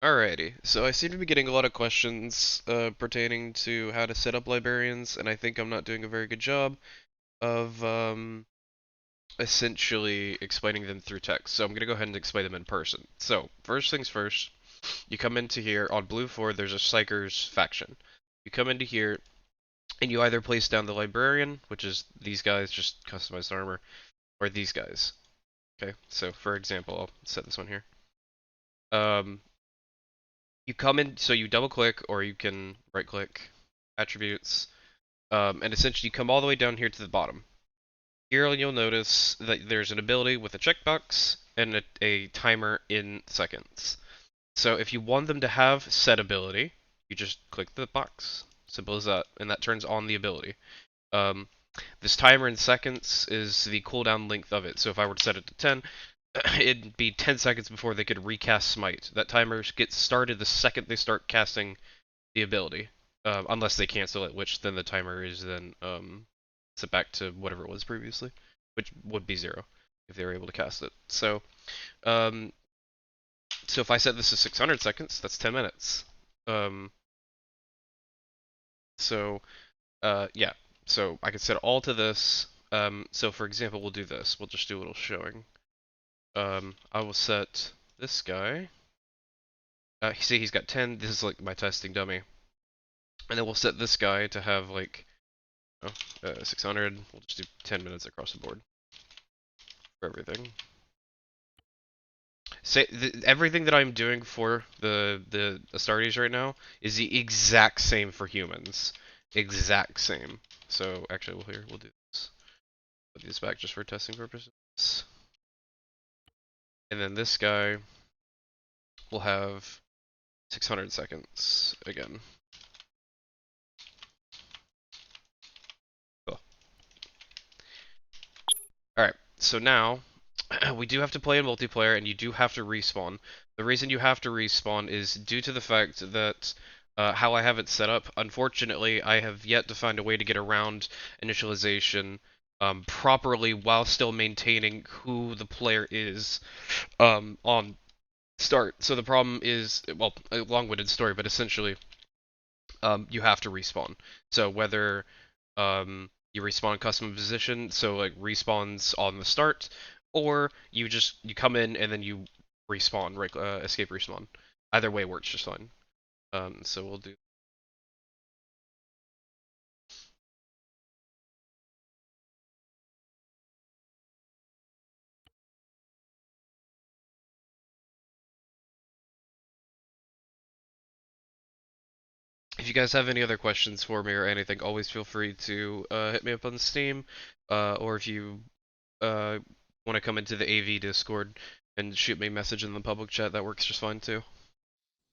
Alrighty, so I seem to be getting a lot of questions pertaining to how to set up librarians, and I think I'm not doing a very good job of essentially explaining them through text. So I'm going to go ahead and explain them in person. So, first things first, you come into here, on blue 4, there's a Psyker's faction. You come into here, and you either place down the librarian, which is these guys, just customized armor, or these guys. Okay, so for example, I'll set this one here. Um, you come in, so you double click, or you can right click, attributes, and essentially you come all the way down here to the bottom. Here you'll notice that there's an ability with a checkbox and a timer in seconds. So if you want them to have set ability, you just click the box. Simple as that, and that turns on the ability. Um, this timer in seconds is the cooldown length of it. So if I were to set it to 10, it'd be 10 seconds before they could recast Smite. That timer gets started the second they start casting the ability, unless they cancel it, which then the timer is then set back to whatever it was previously, which would be 0 if they were able to cast it. Um, so if I set this to 600 seconds, that's 10 minutes. Um, so yeah, so I could set all to this. So for example, we'll do this. We'll just do a little showing. I will set this guy. See, he's got 10. This is like my testing dummy. And then we'll set this guy to have like 600. We'll just do 10 minutes across the board for everything. Everything that I'm doing for the Astartes right now is the exact same for humans. Exact same. So actually, we'll do this. Put these back just for testing purposes. And then this guy will have 600 seconds again. Cool. Alright, so now we do have to play in multiplayer and you do have to respawn. The reason you have to respawn is due to the fact that how I have it set up, unfortunately, I have yet to find a way to get around initialization properly while still maintaining who the player is on start. So the problem is, well, a long-winded story, but essentially, you have to respawn. So whether you respawn custom position, so like respawns on the start, or you come in and then you respawn, right, escape respawn. Either way works just fine. So we'll do. If you guys have any other questions for me or anything, always feel free to hit me up on Steam, or if you want to come into the AV Discord and shoot me a message in the public chat, that works just fine too.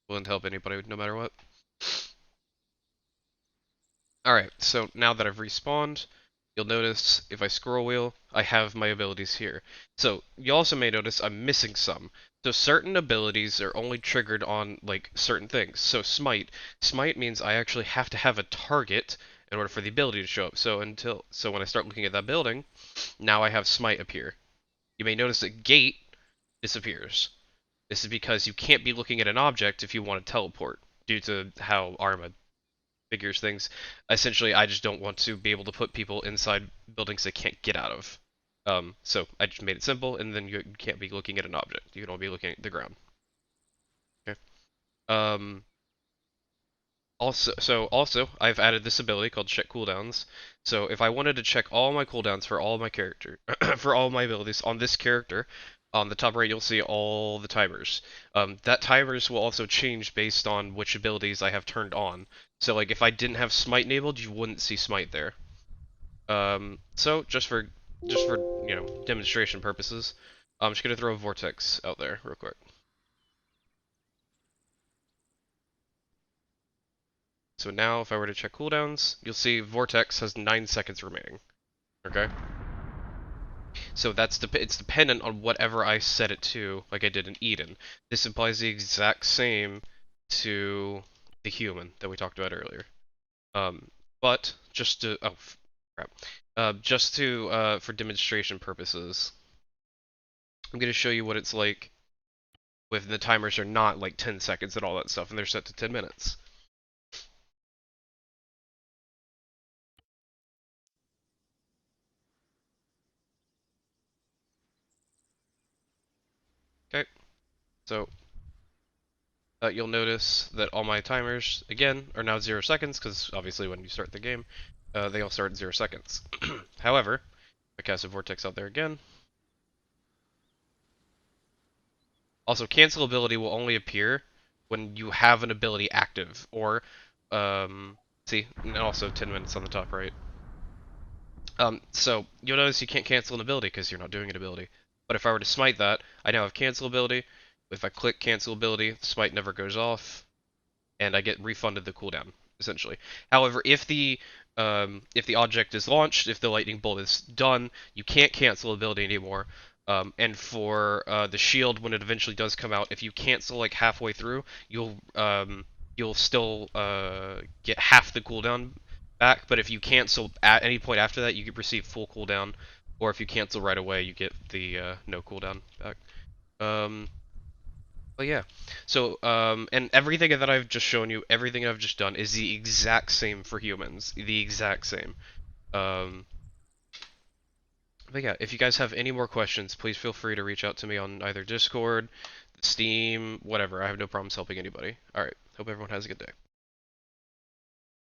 Willing to help anybody no matter what. Alright, so now that I've respawned, you'll notice if I scroll wheel, I have my abilities here. So you also may notice I'm missing some. So certain abilities are only triggered on like certain things. So Smite means I actually have to have a target in order for the ability to show up. So when I start looking at that building, now I have Smite appear. You may notice that Gate disappears. This is because you can't be looking at an object if you want to teleport, due to how ArmA figures things. Essentially, I just don't want to be able to put people inside buildings they can't get out of. So I just made it simple, and then you can't be looking at an object. You can only be looking at the ground. Okay. Um, also, I've added this ability called check cooldowns. So if I wanted to check all my cooldowns for all my character, for all my abilities on this character, on the top right you'll see all the timers. That timers will also change based on which abilities I have turned on. So like if I didn't have Smite enabled, you wouldn't see Smite there. So just for demonstration purposes, I'm just gonna throw a vortex out there real quick. So now if I were to check cooldowns, you'll see Vortex has 9 seconds remaining. Okay? So it's dependent on whatever I set it to, like I did in Eden. This applies the exact same to the human that we talked about earlier. But just to crap. Just to for demonstration purposes, I'm gonna show you what it's like with the timers are not like 10 seconds and all that stuff, and they're set to 10 minutes. Okay, so you'll notice that all my timers, again, are now 0 seconds, because obviously when you start the game, they all start at 0 seconds. However, I cast a vortex out there again. Also, cancel ability will only appear when you have an ability active, or, see, and also 10 minutes on the top right. So you'll notice you can't cancel an ability because you're not doing an ability. But if I were to smite that, I now have cancel ability. If I click cancel ability, the smite never goes off, and I get refunded the cooldown essentially. However, if the object is launched, if the lightning bolt is done, you can't cancel ability anymore. And for the shield, when it eventually does come out, if you cancel like halfway through, you'll still get half the cooldown back. But if you cancel at any point after that, you receive full cooldown. Or if you cancel right away, you get the no cooldown back. Um, but yeah, so and everything that I've just shown you, everything I've just done is the exact same for humans, the exact same. Um, but yeah, if you guys have any more questions, please feel free to reach out to me on either Discord, Steam, whatever. I have no problems helping anybody. All right, hope everyone has a good day.